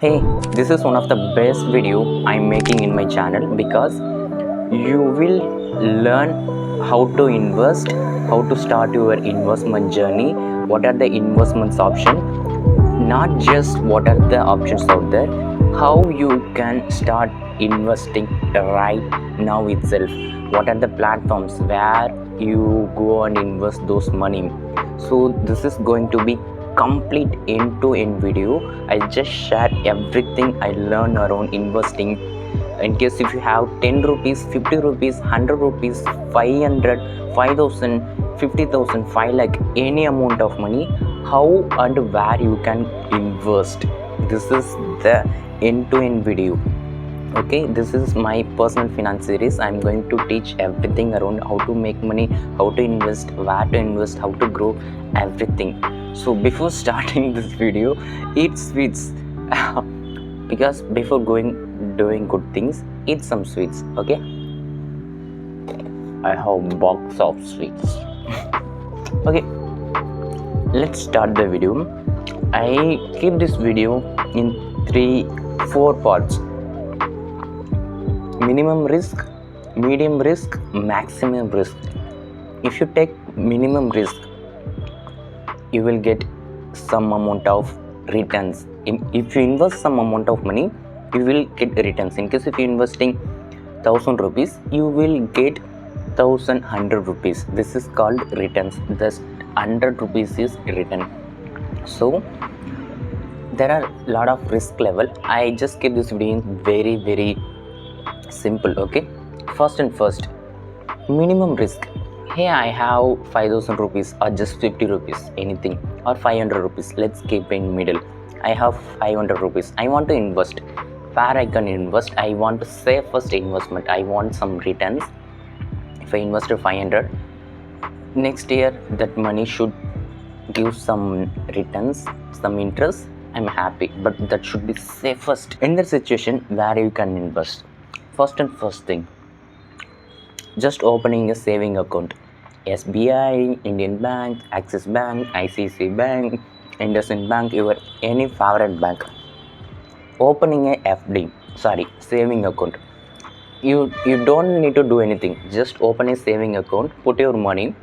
Hey, this is one of the best video I'm making in my channel because you will learn how to invest, how to start your investment journey, what are the investments option, not just what are the options out there, how you can start investing right now itself, what are the platforms where you go and invest those money. So this is going to be complete end-to-end video. I just share everything I learned around investing. In case if you have 10 rupees, 50 rupees, 100 rupees, 500, 5000, 50,000, 5 lakh, any amount of money, how and where you can invest. This is the end-to-end video. Okay, this is my personal finance series. I'm going to teach everything around how to make money, how to invest, where to invest, how to grow, everything. So before starting this video, eat sweets because before doing good things, eat some sweets. Okay, I have box of sweets. Okay, let's start the video. I keep this video in 3-4 parts: minimum risk, medium risk, maximum risk. If you take minimum risk, you will get some amount of returns. If you invest some amount of money, you will get returns. In case if you investing 1000 rupees, you will get 1100 rupees. This is called returns. Thus 100 rupees is return. So there are a lot of risk level. I just keep this video in very simple. Okay, first, minimum risk. Hey, I have 5000 rupees or just 50 rupees, anything, or 500 rupees. Let's keep in middle. I have 500 rupees. I want to invest. Where I can invest? I want to save first investment. I want some returns. If I invested 500, next year that money should give some returns, some interest. I'm happy, but that should be safest in the situation where you can invest. First thing, just opening a saving account. SBI, Indian Bank, Axis Bank, ICICI Bank, IndusInd Bank, your any favorite bank. Opening a FD, saving account. You don't need to do anything. Just open a saving account, put your money.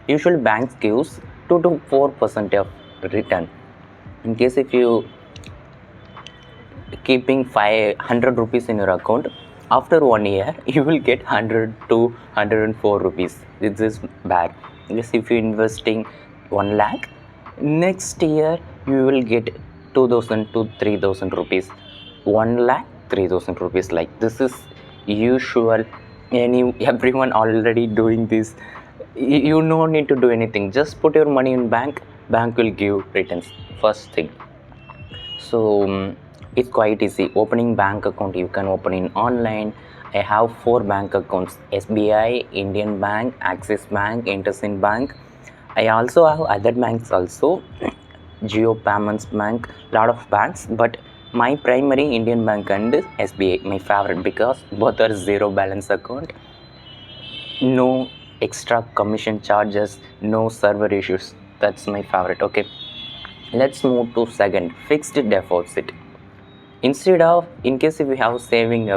Usually banks gives 2 to 4% of return. In case if you keeping 500 rupees in your account, after 1 year you will get 100 to 104 rupees. This is bad. Yes, if you investing 1 lakh, next year you will get 2000 to 3000 rupees. 1 lakh 3000 rupees. Like this is usual. Everyone already doing this. You no need to do anything. Just put your money in bank will give returns. First thing. So it's quite easy. Opening bank account, you can open in online. I have 4 bank accounts: SBI, Indian Bank, Axis Bank, IndusInd Bank. I also have other banks also, Geo Payments Bank, lot of banks, but my primary Indian Bank and SBI, my favorite, because both are zero balance account, no extra commission charges, no server issues. That's my favorite. Okay, let's move to second, fixed deposit. Instead of, in case if you have saving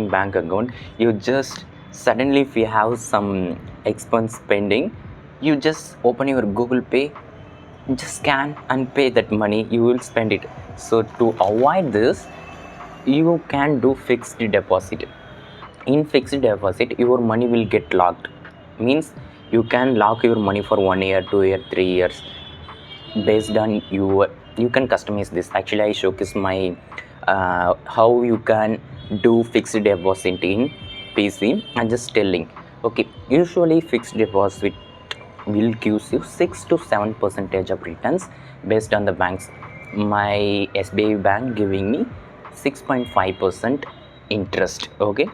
bank account, you just suddenly, if you have some expense pending, you just open your Google Pay, just scan and pay that money, you will spend it. So to avoid this, you can do fixed deposit. In fixed deposit, your money will get locked. Means you can lock your money for 1 year, 2 year, 3 years, based on you can customize this. Actually, I showcase my how you can do fixed deposit in PC. I'm just telling. Okay, usually fixed deposit will give you 6 to 7% of returns based on the banks. My SBI bank giving me 6.5% interest. Okay,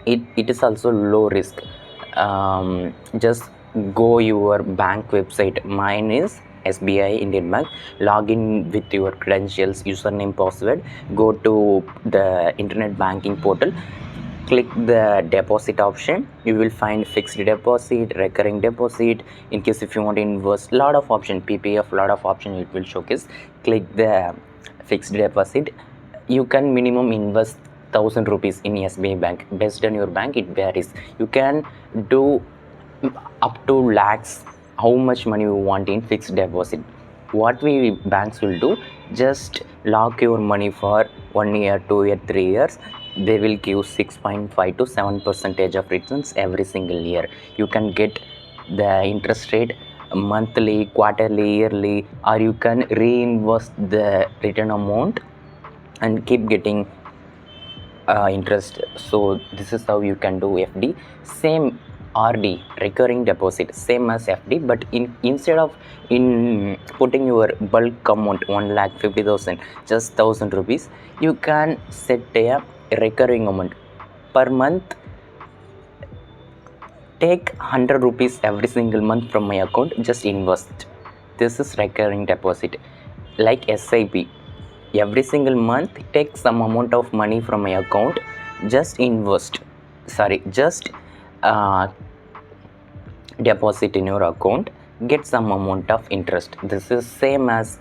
it is also low risk. Just go your bank website. Mine is SBI Indian Bank. Log in with your credentials, username, password. Go to the internet banking portal. Click the deposit option. You will find fixed deposit, recurring deposit. In case if you want to invest, lot of option, PPF, lot of option it will showcase. Click the fixed deposit, you can minimum invest 1000 rupees in SBI bank. Based on your bank it varies. You can do up to lakhs, how much money you want in fixed deposit. What we banks will do, just lock your money for 1 year, 2 year, 3 years. They will give 6.5 to 7% of returns every single year. You can get the interest rate monthly, quarterly, yearly, or you can reinvest the return amount and keep getting interest. So this is how you can do FD. Same RD, recurring deposit, same as FD, but instead of in putting your bulk amount 1,50,000, just 1000 rupees, you can set a recurring amount per month. Take 100 rupees every single month from my account, just invest. This is recurring deposit, like SIP. Every single month take some amount of money from my account, just invest, just deposit in your account, get some amount of interest. This is same as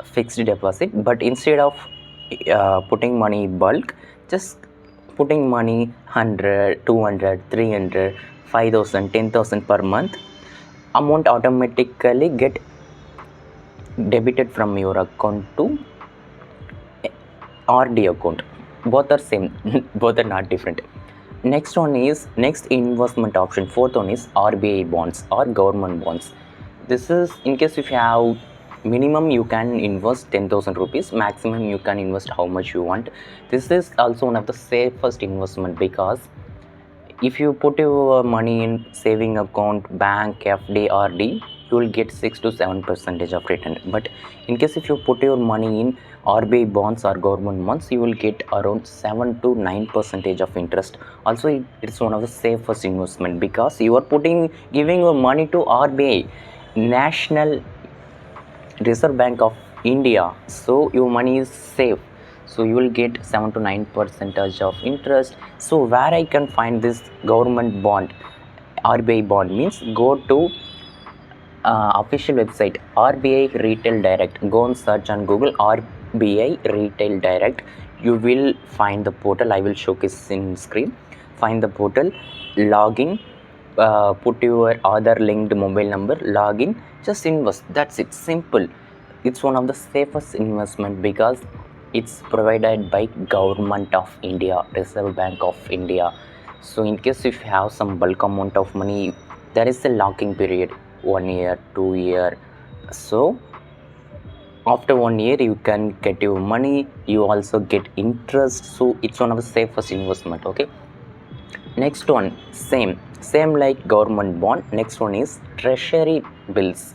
fixed deposit, but instead of putting money bulk, just putting money 100, 200, 300, 5000, 10,000 per month, amount automatically get debited from your account to RD account. Both are same, both are not different. Next investment option, fourth one is RBI bonds or government bonds. This is in case if you have minimum you can invest 10,000 rupees, maximum you can invest how much you want. This is also one of the safest investment, because if you put your money in saving account, bank, FD, RD, you will get 6 to 7% of return. But in case if you put your money in RBI bonds or government bonds, you will get around 7 to 9% of interest. Also, it's one of the safest investment, because you are giving your money to RBI, National Reserve Bank of India. So your money is safe. So you will get 7 to 9% of interest. So where I can find this government bond, RBI bond, means go to official website RBI Retail Direct. Go and search on Google RBI Retail Direct. You will find the portal. I will showcase in screen. Find the portal, login, put your Aadhaar linked mobile number, login, just invest. That's it, simple. It's one of the safest investment, because it's provided by Government of India, Reserve Bank of India. So in case if you have some bulk amount of money, there is a locking period, 1 year, 2 year. So after 1 year you can get your money, you also get interest. So it's one of the safest investment. Okay, next one, same like government bond. Next one is treasury bills.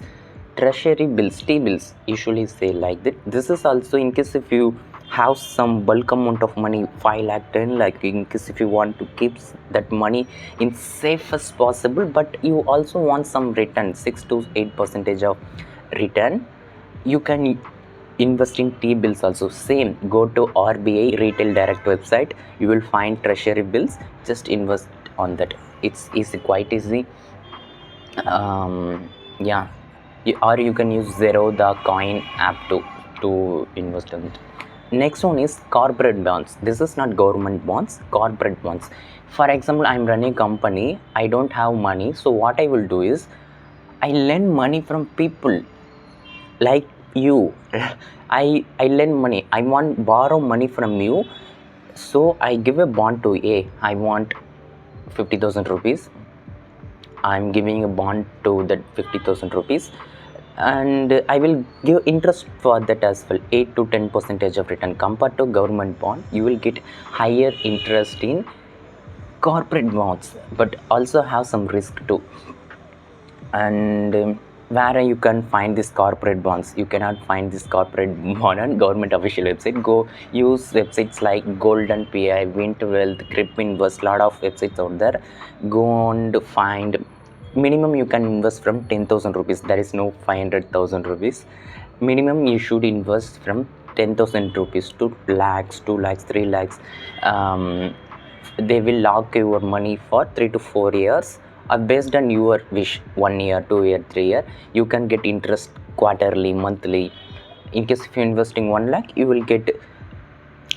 Treasury bills, T-bills, usually say like that. This is also in case if you have some bulk amount of money, 5 lakh, 10 lakh, in case if you want to keep that money in safe as possible, but you also want some return, 6 to 8% of return, you can invest in T-bills also. Same, go to RBI Retail Direct website, you will find treasury bills, just invest on that. It's easy, quite easy. Yeah, or you can use Zero, the coin app to invest in it. Next one is corporate bonds. This is not government bonds, corporate bonds. For example, I'm running a company, I don't have money, so what I will do is I lend money from people like you. I lend money, I want borrow money from you, so I give a bond to A. I want 50,000 rupees. I'm giving a bond to that 50,000 rupees, and I will give interest for that as well, 8 to 10% of return. Compared to government bond, you will get higher interest in corporate bonds, but also have some risk too. And where you can find this corporate bonds, you cannot find this corporate bond on government official website. Go use websites like Golden PI, Vint Wealth, Crypto Invest, lot of websites out there. Go and find minimum you can invest from 10,000 rupees. There is no 500,000 rupees. Minimum you should invest from 10,000 rupees to lakhs, 2 lakhs, 3 lakhs. They will lock your money for 3 to 4 years. Based on your wish, 1 year, 2 year, 3 year, you can get interest quarterly, monthly. In case if you're investing 1 lakh, you will get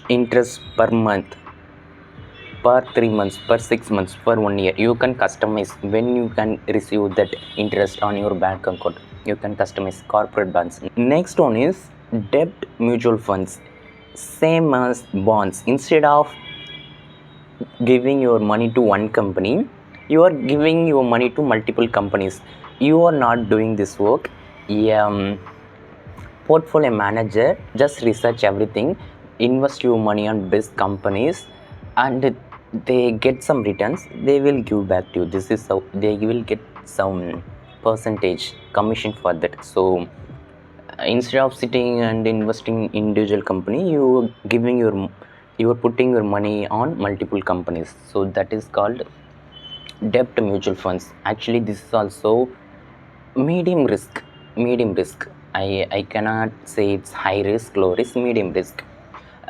interest per month, per 3 months, per 6 months, per 1 year. You can customize when you can receive that interest on your bank account. You can customize corporate bonds. Next one is debt mutual funds, same as bonds. Instead of giving your money to one company, you are giving your money to multiple companies. You are not doing this work. Portfolio manager just research everything, invest your money on best companies, and they get some returns. They will give back to you. This is how they will get some percentage commission for that. So instead of sitting and investing in individual company, you are putting your money on multiple companies. So that is called debt mutual funds. Actually, this is also medium risk. I cannot say it's high risk, low risk, medium risk,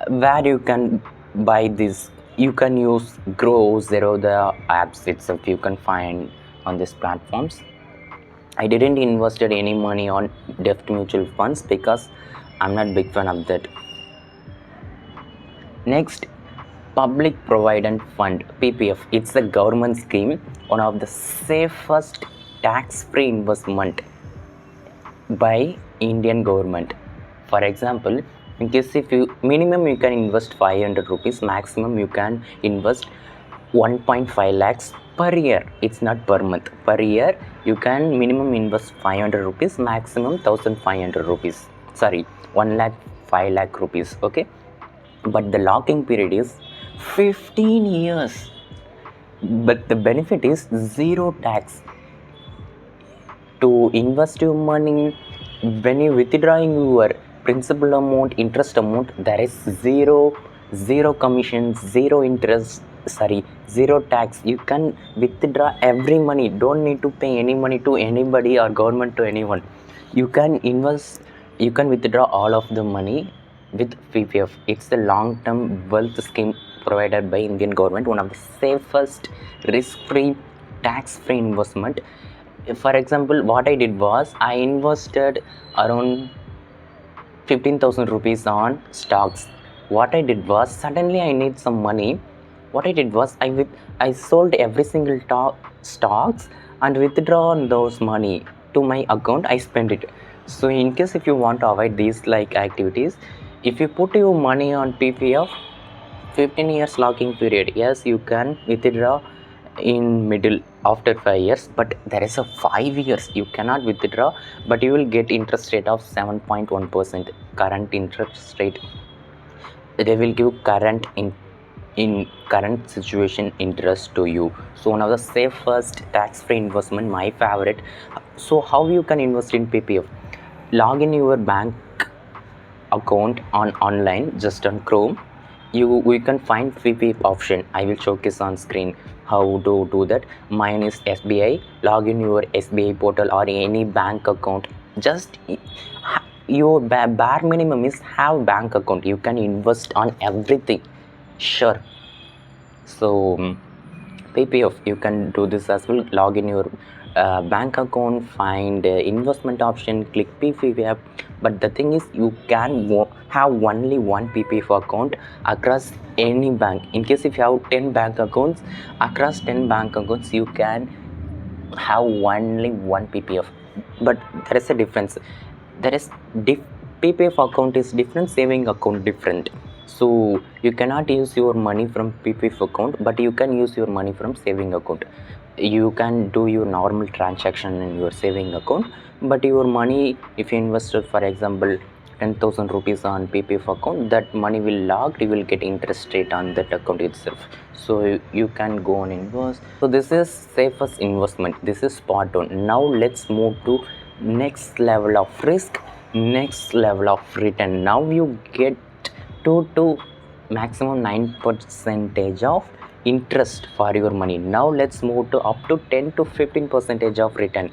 where you can buy this. You can use Grow, Zero, the apps itself you can find on these platforms. I didn't invested any money on debt mutual funds because I'm not big fan of that. Next, Public Provident Fund, PPF. It's a government scheme, one of the safest tax-free investment by Indian government. For example, in case if you minimum you can invest 500 rupees, maximum you can invest 1.5 lakhs per year. It's not per month, per year you can minimum invest 500 rupees, maximum 1500 rupees, sorry 1 lakh 5 lakh rupees. Okay, but the locking period is 15 years, but the benefit is zero tax. To invest your money, when you withdrawing your principal amount, interest amount, there is zero commissions, zero interest, zero tax. You can withdraw every money, don't need to pay any money to anybody or government to anyone. You can invest, you can withdraw all of the money with PPF. It's the long-term wealth scheme provided by Indian government, one of the safest risk-free tax-free investment. For example, what I did was I invested around 15,000 rupees on stocks. What I did was suddenly I need some money. What I did was I sold every single stocks and withdrawn those money to my account. I spent it. So in case if you want to avoid these like activities, if you put your money on PPF, 15 years locking period, yes, you can withdraw in middle after 5 years, but there is a 5 years you cannot withdraw, but you will get interest rate of 7.1%. current interest rate, they will give current in current situation interest to you. So one of the safest tax-free investment, my favorite. So how you can invest in PPF? Log in your bank account on online, just on Chrome. We can find PPF option. I will showcase on screen how to do that. Mine is SBI. Log in your SBI portal or any bank account. Just your bare minimum is have bank account. You can invest on everything. Sure. So PPF, you can do this as well. Log in your bank account, find investment option, click PPF. But the thing is, you can have only one PPF account across any bank. In case if you have 10 bank accounts, across 10 bank accounts you can have only one PPF. But there is a difference. There is PPF account is different, saving account different. So you cannot use your money from PPF account, but you can use your money from saving account. You can do your normal transaction in your saving account, but your money, if you invested for example 10,000 rupees on PPF account, that money will locked, you will get interest rate on that account itself. So you can go and invest. So this is safest investment. This is part one. Now let's move to next level of risk, next level of return. Now you get 2 to maximum 9% of interest for your money. Now let's move to up to 10 to 15% of return.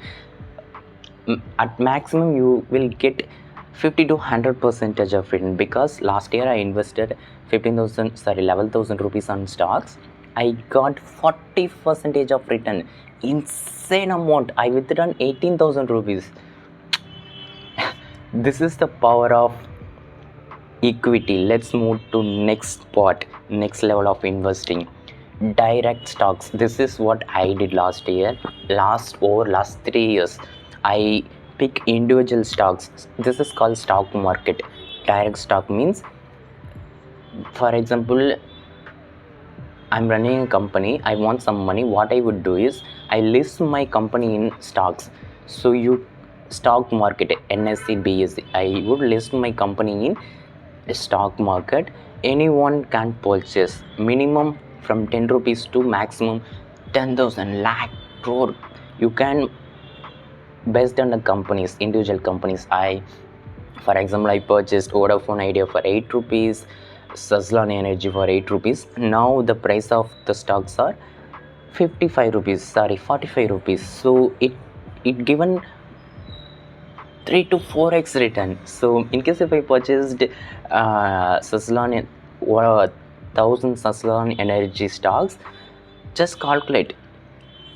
At maximum you will get 50 to 100% of return, because last year I invested 11,000 rupees on stocks. I got 40% of return. Insane amount. I withdrawn 18,000 rupees. This is the power of equity. Let's move to next level of investing. Direct stocks. This is what I did last year. Last 3 years I pick individual stocks. This is called stock market. Direct stock means, for example, I'm running a company, I want some money. What I would do is I list my company in stocks. So you stock market, NSE, BSE, I would list my company in the stock market. Anyone can purchase minimum from 10 rupees to maximum 10,000 lakh crore. You can, based on the companies, individual companies. For example, I purchased Vodafone Idea for 8 rupees, Sazlon Energy for 8 rupees. Now the price of the stocks are 45 rupees. So it given 3 to 4x return. So in case if I purchased Sazlon or 1000 Sazlon Energy stocks, just calculate,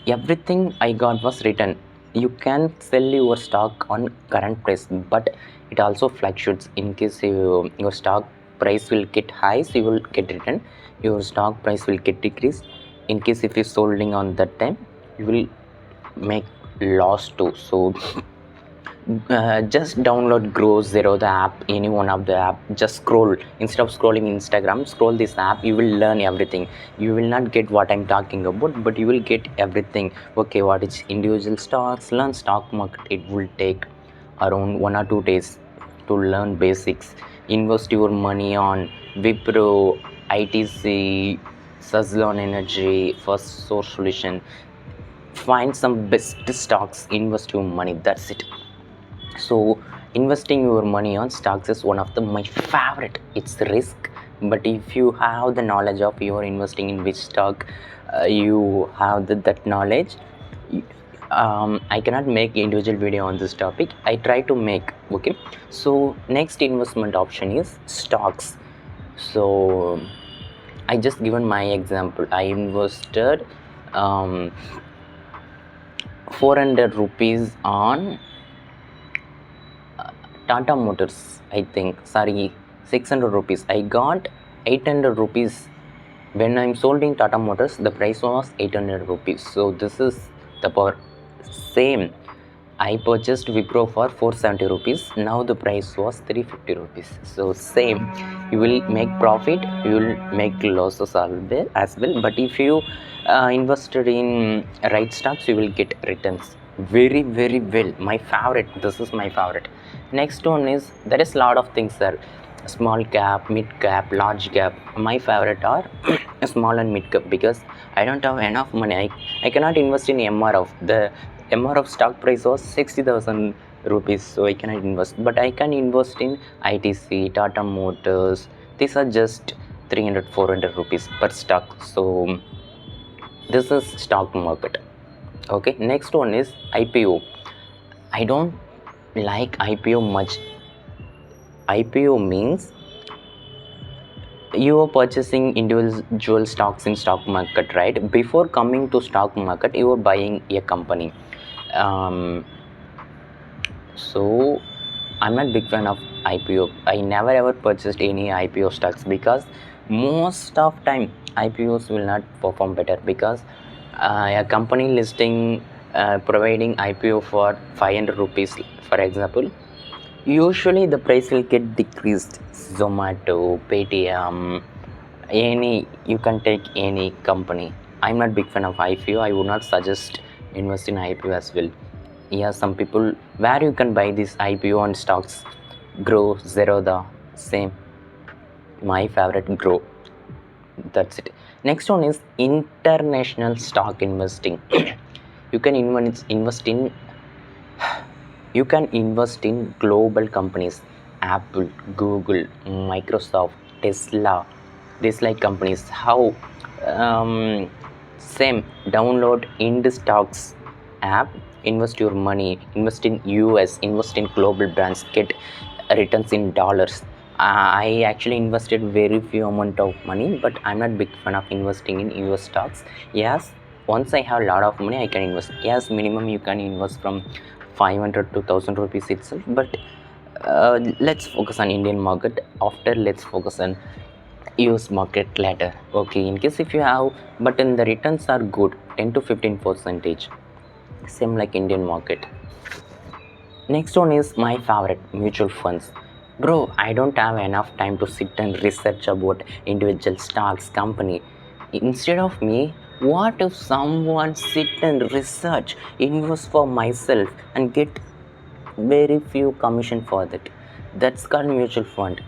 everything I got was return. You can sell your stock on current price, but it also fluctuates. In case your stock price will get high, so you will get return. Your stock price will get decreased. In case if you solding on that time, you will make loss too. So just download Grow Zero, the app, any one of the app. Just scroll. Instead of scrolling Instagram, scroll this app. You will learn everything. You will not get what I'm talking about, but you will get everything. Okay, what is individual stocks? Learn stock market. It will take around 1 or 2 days to learn basics. Invest your money on Wipro, ITC, Sazlon Energy, First Source Solution. Find some best stocks. Invest your money. That's it. So investing your money on stocks is one of my favorite. It's risk, but if you have the knowledge of you're investing in which stock, you have that knowledge. I cannot make individual video on this topic. I try to make. Okay, so next investment option is stocks. So I just given my example. I invested 400 rupees on Tata Motors, I think. 600 rupees. I got 800 rupees. When I'm sold in Tata Motors, the price was 800 rupees. So this is the power. Same. I purchased Wipro for 470 rupees. Now the price was 350 rupees. So same. You will make profit. You will make losses as well. But if you invested in right stocks, you will get returns very well. My favorite. This is my favorite. Next one is, there is lot of things there. Small cap, mid cap, large cap. My favorite are small and mid cap, because I don't have enough money. I cannot invest in MRF. The MRF stock price was 60,000 rupees, so I cannot invest. But I can invest in ITC, Tata Motors. These are just 300-400 rupees per stock. So this is stock market. Okay, next one is IPO. I don't like IPO much. IPO means you are purchasing individual stocks in stock market, right? Before coming to stock market, you are buying a company. So I'm not big fan of IPO. I never ever purchased any IPO stocks, because most of time IPOs will not perform better, because a company listing providing IPO for 500 rupees, for example, usually the price will get decreased. Zomato, Paytm, you can take any company. I'm not big fan of IPO. I would not suggest invest in IPO as well. Yeah, some people where you can buy this IPO on stocks. Grow, Zerodha, same. My favorite, Grow. That's it. Next one is international stock investing. You can invest in global companies. Apple, Google, Microsoft, Tesla, these like companies. How? Same. Download IndStocks app. Invest your money. Invest in US. Invest in global brands. Get returns in dollars. I actually invested very few amount of money, but I'm not big fan of investing in US stocks. Yes, once I have a lot of money, I can invest. Yes, minimum you can invest from 500 to 1000 rupees itself, but Let's focus on Indian market. After, let's focus on US market later. Okay, in case if you have, but then the returns are good, 10 to 15%, same like Indian market. Next one is my favorite, mutual funds. Bro, I don't have enough time to sit and research about individual stocks, company. Instead of me, what if someone sit and research, invest for myself and get very few commission for that? That's called mutual fund.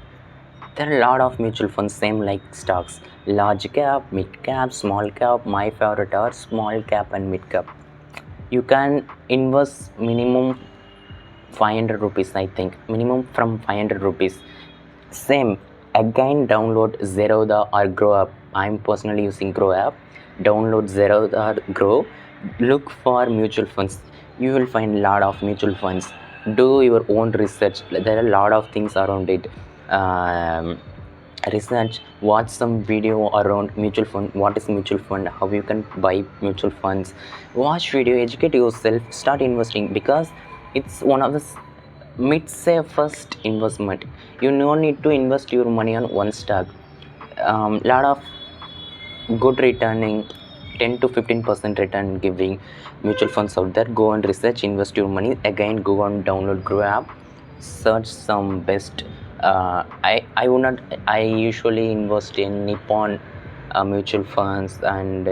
There are a lot of mutual funds, same like stocks. Large cap, mid cap, small cap. My favorite are small cap and mid cap. You can invest minimum 500 rupees, I think. Minimum from 500 rupees. Same. Again, download Zerodha or Grow app. I'm personally using Grow app. Download Zerodha or Grow. Look for mutual funds. You will find a lot of mutual funds. Do your own research. There are a lot of things around it. Research, watch some video around mutual fund, what is mutual fund, how you can buy mutual funds, watch video, educate yourself, start investing, because it's one of the mid-safest investment. You no need to invest your money on one stock. Lot of good returning, 10 to 15% return giving mutual funds out there. Go and research, invest your money. Again, go and download Grow app, search some best. I usually invest in Nippon mutual funds, and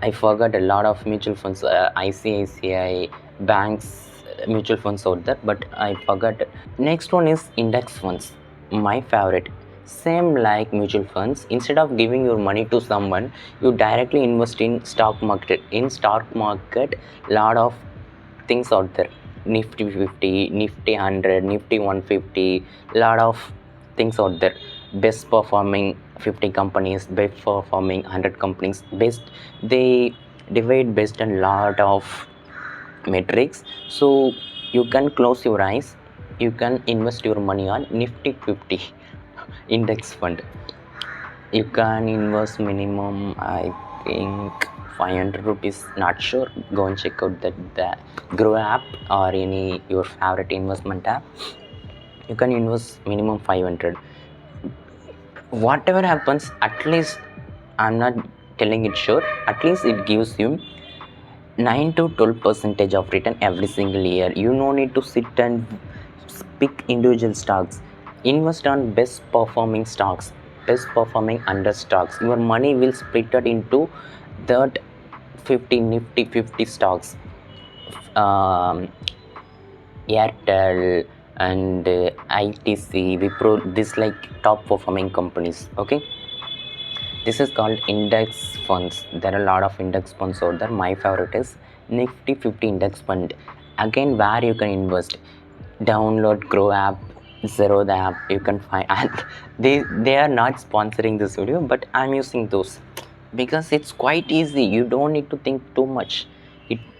I forgot a lot of mutual funds, ICICI banks mutual funds out there, but I forgot. Next one is index funds, my favorite. Same like mutual funds, instead of giving your money to someone, you directly invest in stock market. In stock market, lot of things out there. Nifty 50, Nifty 100, Nifty 150, lot of things out there. Best performing 50 companies, best performing 100 companies, best, they divide based on lot of metrics. So you can close your eyes, you can invest your money on Nifty 50 index fund. You can invest minimum, I think, 500 rupees, not sure. Go and check out the Grow app or any your favorite investment app. You can invest minimum 500. Whatever happens, at least, I'm not telling it sure, at least it gives you 9 to 12% of return every single year. You no need to sit and pick individual stocks. Invest on best performing stocks, best performing under stocks. Your money will split it into that 50 Nifty 50 stocks, Airtel and ITC, Wipro, this like top performing companies. Okay, this is called index funds. There are a lot of index funds out there. My favorite is Nifty 50 index fund. Again, where you can invest, download Grow app, Zero the app, you can find, and they are not sponsoring this video, but I'm using those because it's quite easy. You don't need to think too much.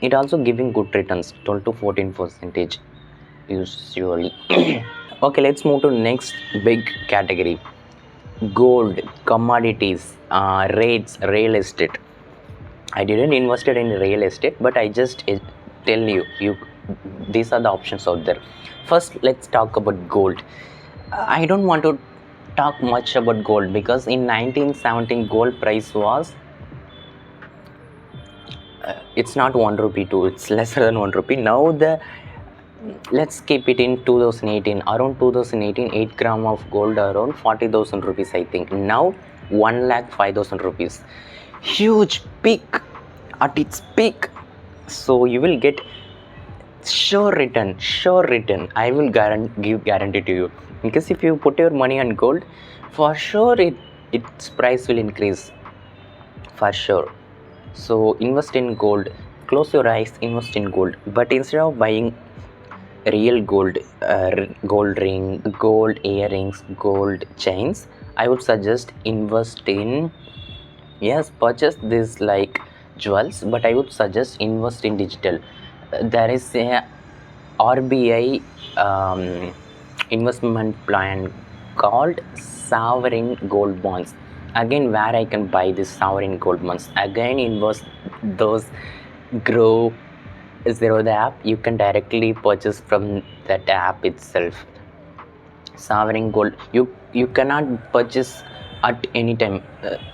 It also giving good returns, 12 to 14% usually. Okay, let's move to next big category, gold, commodities, rates, real estate. I didn't invested in real estate, but I just tell you these are the options out there. First, let's talk about gold. I don't want to talk much about gold because in 1917 gold price was it's not 1 rupee too, it's lesser than 1 rupee. Now let's keep it in 2018. Around 2018, 8 gram of gold around 40,000 rupees, I think. Now 1,05,000 rupees. Huge peak, at its peak. So you will get sure return. I will give guarantee to you, because if you put your money on gold, for sure its price will increase, for sure. So invest in gold. Close your eyes, invest in gold. But instead of buying real gold, gold ring, gold earrings, gold chains, I would suggest invest in, yes, purchase this like jewels, but I would suggest invest in digital. There is a RBI investment plan called sovereign gold bonds. Again, where I can buy this sovereign gold bonds, again invest those Grow Zero the app, you can directly purchase from that app itself. Sovereign gold, you cannot purchase at any time.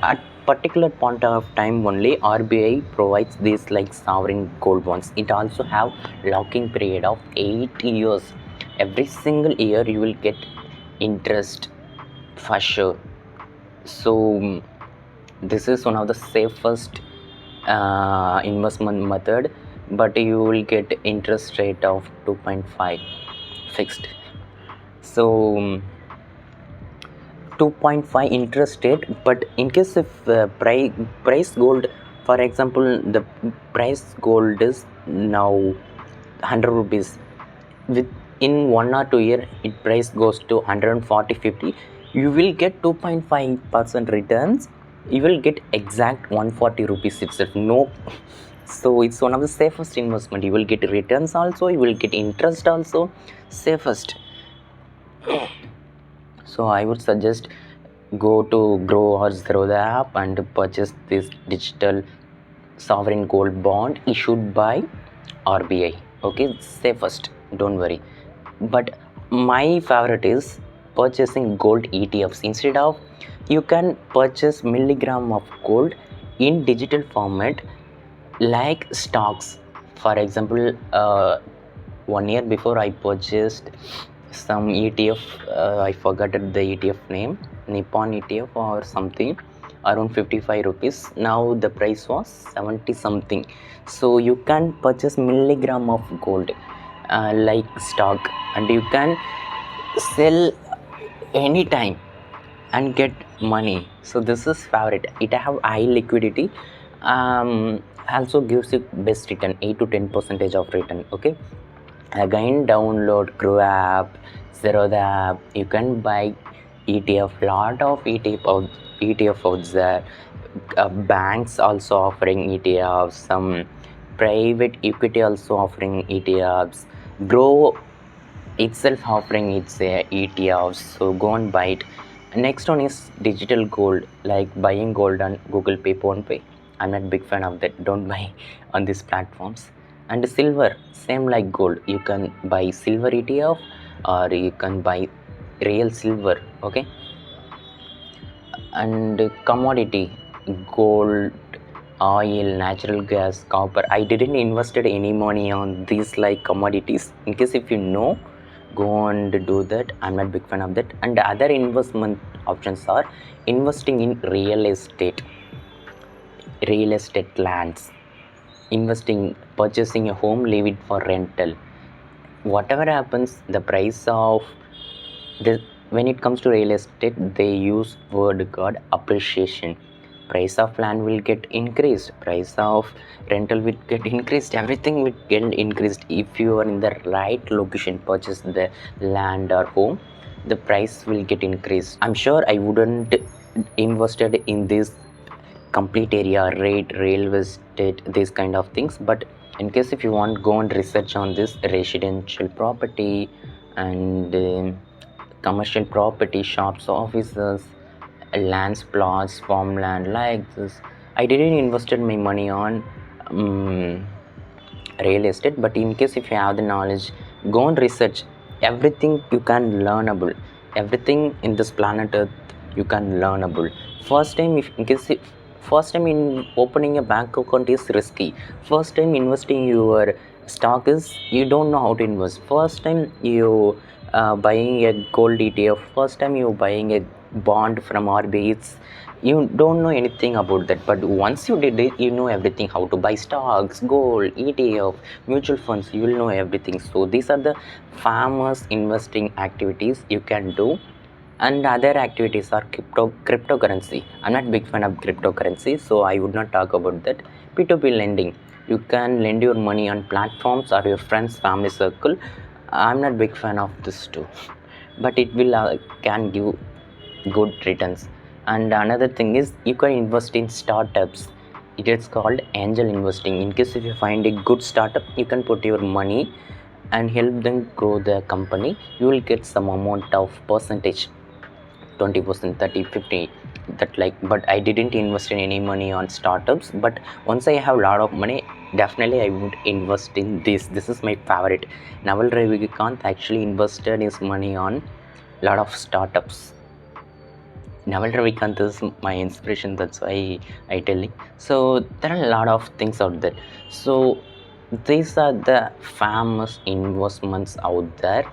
At particular point of time only RBI provides this like sovereign gold bonds. It also have locking period of 8 years. Every single year you will get interest for sure. So this is one of the safest investment method, but you will get interest rate of 2.5 fixed. So 2.5 interest rate, but in case if price gold, for example, the price gold is now 100 rupees, within 1 or 2 year it price goes to 140 50, you will get 2.5% returns. You will get exact 140 rupees itself. No, so it's one of the safest investment. You will get returns also, you will get interest also, safest. So I would suggest go to Grow or Zero the app and purchase this digital sovereign gold bond issued by RBI. Okay, safest, don't worry. But my favorite is purchasing gold ETFs. Instead of, you can purchase milligram of gold in digital format like stocks. For example, 1 year before I purchased some ETF, I forgot the ETF name, Nippon ETF or something, around 55 rupees. Now the price was 70 something. So you can purchase milligram of gold like stock, and you can sell anytime and get money. So this is favorite. It have high liquidity, also gives you best return, 8 to 10% of return. Okay, again download Grow app, Zero the app. You can buy ETF, lot of ETF out there. Banks also offering ETFs, some private equity also offering ETFs. Grow itself offering its ETFs, so go and buy it. Next one is digital gold, like buying gold on Google Pay, PhonePe. I'm not big fan of that. Don't buy on these platforms. And silver, same like gold. You can buy silver ETF or you can buy real silver. Okay. And commodity, gold, oil, natural gas, copper. I didn't invested any money on these like commodities. In case if you know, go and do that. I'm not big fan of that. And the other investment options are investing in real estate lands, investing, purchasing a home, leave it for rental. Whatever happens, the price of the, when it comes to real estate, they use word called appreciation. Price of land will get increased, price of rental will get increased, everything will get increased. If you are in the right location, purchase the land or home, the price will get increased. I'm sure I wouldn't invested in this complete area rate, real estate, these kind of things. But in case if you want, go and research on this residential property and commercial property, shops, offices, lands, plots, farmland like this. I didn't invested my money on real estate, but in case if you have the knowledge, go and research. Everything you can learnable, everything in this planet earth you can learnable. First time, if in case if, first time in opening a bank account is risky. First time investing your stock is, you don't know how to invest. First time you buying a gold ETF, first time you buying a bond from RBI, you don't know anything about that. But once you did it, you know everything, how to buy stocks, gold, ETF, mutual funds, you will know everything. So these are the famous investing activities you can do. And other activities are cryptocurrency. I'm not big fan of cryptocurrency, so I would not talk about that. P2P lending, you can lend your money on platforms or your friends, family circle. I'm not big fan of this too, but it will can give good returns. And another thing is, you can invest in startups. It is called angel investing. In case if you find a good startup, you can put your money and help them grow their company. You will get some amount of percentage, 20%, 30, 50, that like. But I didn't invest in any money on startups, but once I have a lot of money, definitely I would invest in this is my favorite. Naval Ravikant actually invested his money on lot of startups. Naval Ravikant is my inspiration, that's why I tell you. So there are a lot of things out there. So these are the famous investments out there.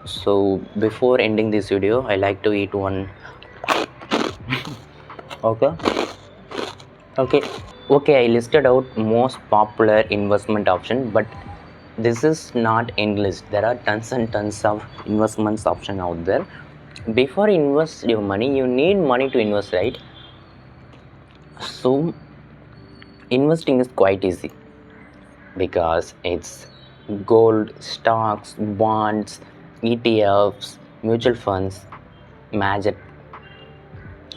So before ending this video, I like to eat one. Okay. Okay, I listed out most popular investment option, but this is not English. There are tons and tons of investments option out there. Before invest your money, you need money to invest, right? So investing is quite easy because it's gold, stocks, bonds, ETFs, mutual funds, magic.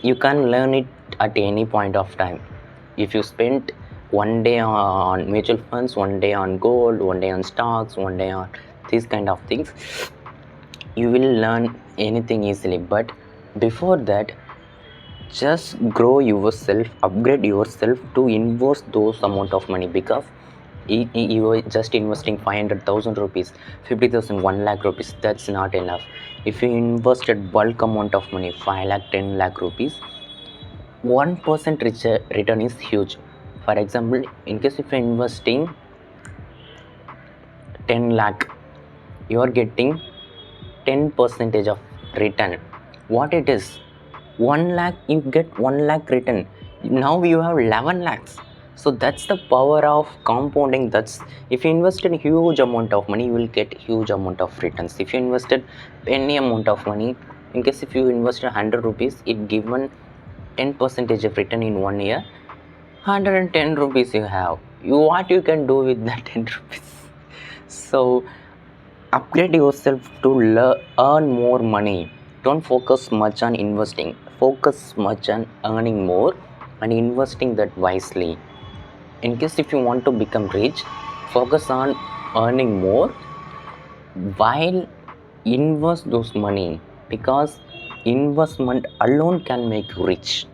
You can learn it at any point of time. If you spend one day on mutual funds, one day on gold, one day on stocks, one day on these kind of things, you will learn anything easily. But before that, just grow yourself, upgrade yourself to invest those amount of money, because you are just investing 500,000 rupees, 50,000, 1 lakh rupees, that's not enough. If you invested bulk amount of money, 5 lakh, 10 lakh rupees, 1% return is huge. For example, in case if you're investing 10 lakh, you are getting 10% of return. What it is? 1 lakh, you get 1 lakh return. Now you have 11 lakhs. So that's the power of compounding. That's if you invested huge amount of money, you will get huge amount of returns. If you invested any amount of money, in case if you invested 100 rupees, it given 10% of return in 1 year. 110 rupees you have. What you can do with that 10 rupees? So upgrade yourself to earn more money. Don't focus much on investing, focus much on earning more and investing that wisely. In case if you want to become rich, focus on earning more while invest those money, because investment alone can make you rich.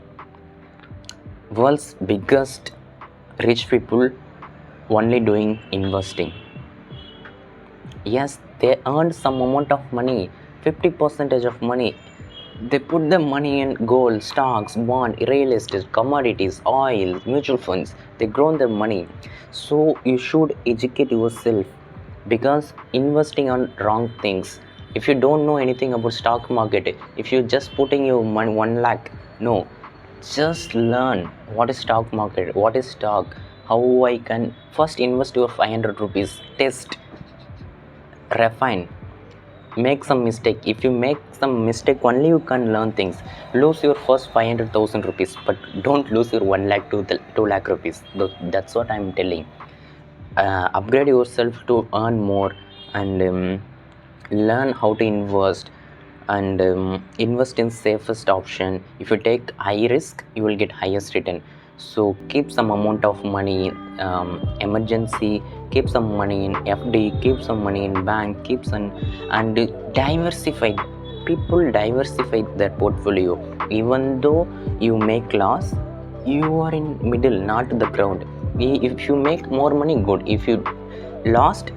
World's biggest rich people only doing investing. Yes, they earned some amount of money, 50% of money. They put the money in gold, stocks, bond, real estate, commodities, oil, mutual funds. They grown their money. So you should educate yourself, because investing on wrong things. If you don't know anything about stock market, if you just putting your money 1 lakh, no, just learn what is stock market, what is stock, how I can first invest your 500 rupees, test, refine, make some mistake. If you make some mistake, only you can learn things. Lose your first 500,000 rupees, but don't lose your 1 lakh to 2 lakh rupees. That's what I'm telling. Upgrade yourself to earn more and learn how to invest, and invest in safest option. If you take high risk, you will get highest return. So keep some amount of money emergency, keep some money in FD, keep some money in bank, keep some, and diversify. People diversify their portfolio. Even though you make loss, you are in middle, not the ground. If you make more money, good. If you lost,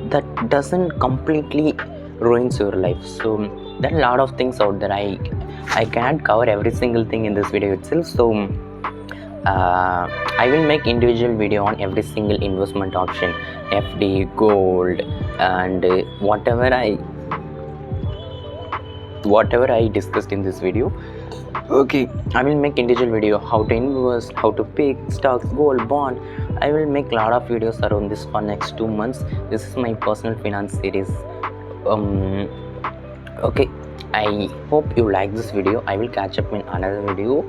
that doesn't completely ruins your life. So there are a lot of things out there. I can't cover every single thing in this video itself. So I will make individual video on every single investment option, FD, gold, and whatever I discussed in this video. Okay, I will make individual video, how to invest, how to pick stocks, gold, bond. I will make a lot of videos around this for next 2 months. This is my personal finance series. Okay, I hope you like this video. I will catch up in another video.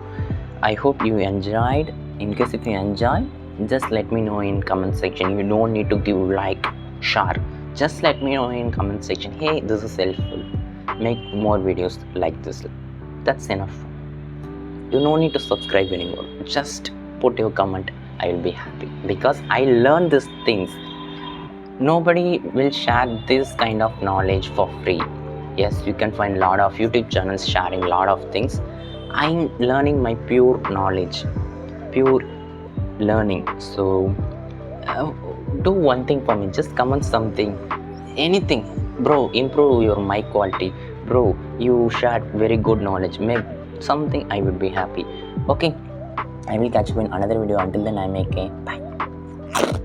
I hope you enjoyed. In case if you enjoy, just let me know in comment section. You don't need to give like, share. Just let me know in comment section, hey, this is helpful, make more videos like this. That's enough. You don't need to subscribe anymore. Just put your comment. I will be happy, because I learned these things. Nobody will share this kind of knowledge for free. Yes, you can find a lot of YouTube channels sharing a lot of things. I'm learning my pure knowledge, pure learning. So Do one thing for me, just comment something, anything. Bro, improve your mic quality. Bro, you shared very good knowledge. Maybe something, I would be happy. Okay, I will catch you in another video. Until then, I'm AK. Bye.